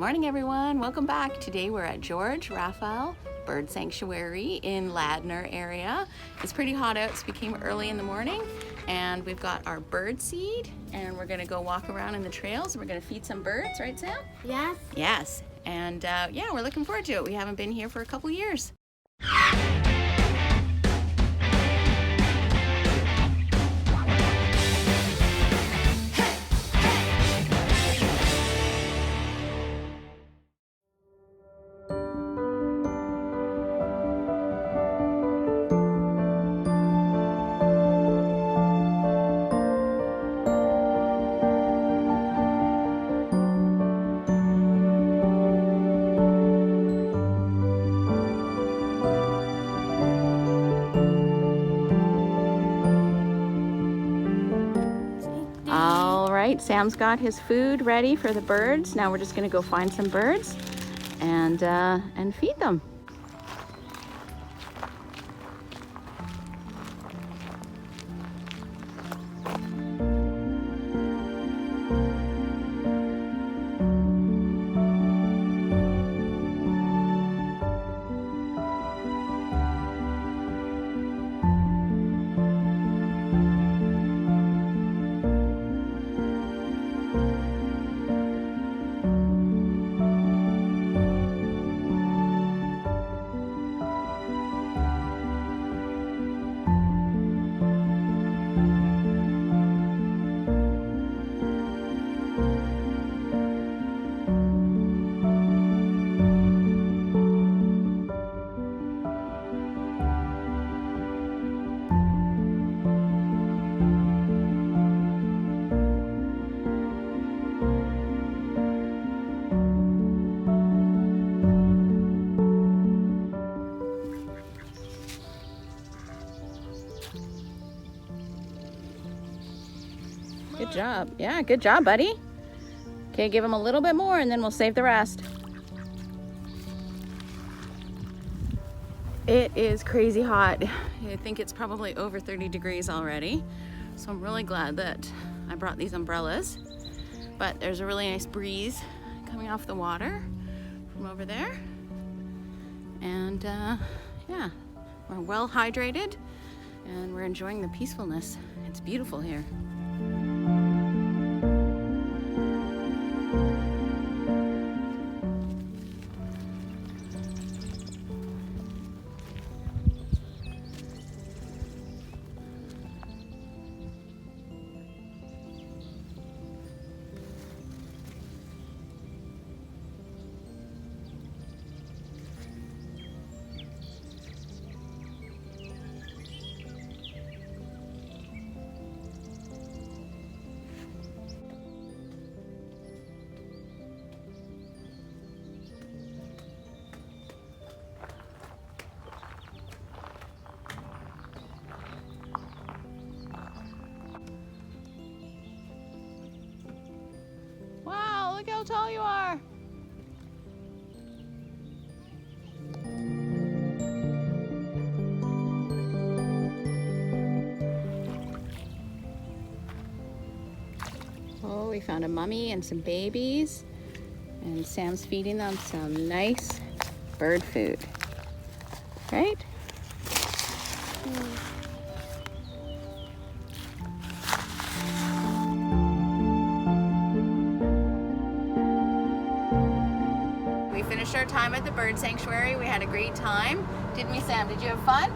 morning, everyone. Welcome back. Today we're at George Reifel Bird Sanctuary in Ladner area. It's pretty hot out, so we came early in the morning, and we've got our bird seed, and we're gonna go walk around in the trails, and we're gonna feed some birds, right, Sam? Yes. Yes, and yeah, we're looking forward to it. We haven't been here for a couple years. All right, Sam's got his food ready for the birds. Now we're just gonna go find some birds and feed them. Good job. Yeah, good job, buddy. Okay, give him a little bit more and then we'll save the rest. It is crazy hot. I think it's probably over 30 degrees already. So I'm really glad that I brought these umbrellas. But there's a really nice breeze coming off the water from over there. And yeah, we're well hydrated and we're enjoying the peacefulness. It's beautiful here. Look how tall you are. Oh, we found a mummy and some babies, and Sam's feeding them some nice bird food, right? Finished our time at the bird sanctuary. We had a great time, didn't we, Sam? Did you have fun?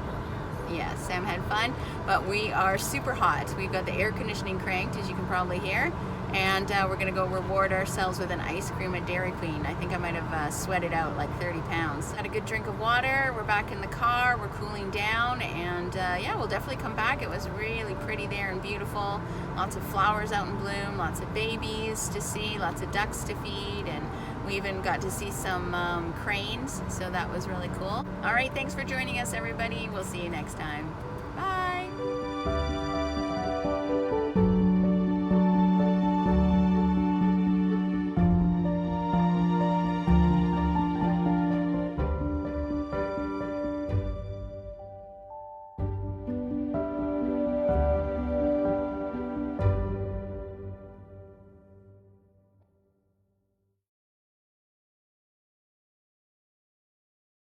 Yes, Sam had fun, but we are super hot. We've got the air conditioning cranked, as you can probably hear, and we're gonna go reward ourselves with an ice cream at Dairy Queen. I think I might have sweated out like 30 pounds. Had a good drink of water. We're back in the car. We're cooling down, and yeah, we'll definitely come back. It was really pretty there and beautiful. Lots of flowers out in bloom, lots of babies to see, lots of ducks to feed, and we even got to see some cranes, so that was really cool. All right, thanks for joining us, everybody. We'll see you next time.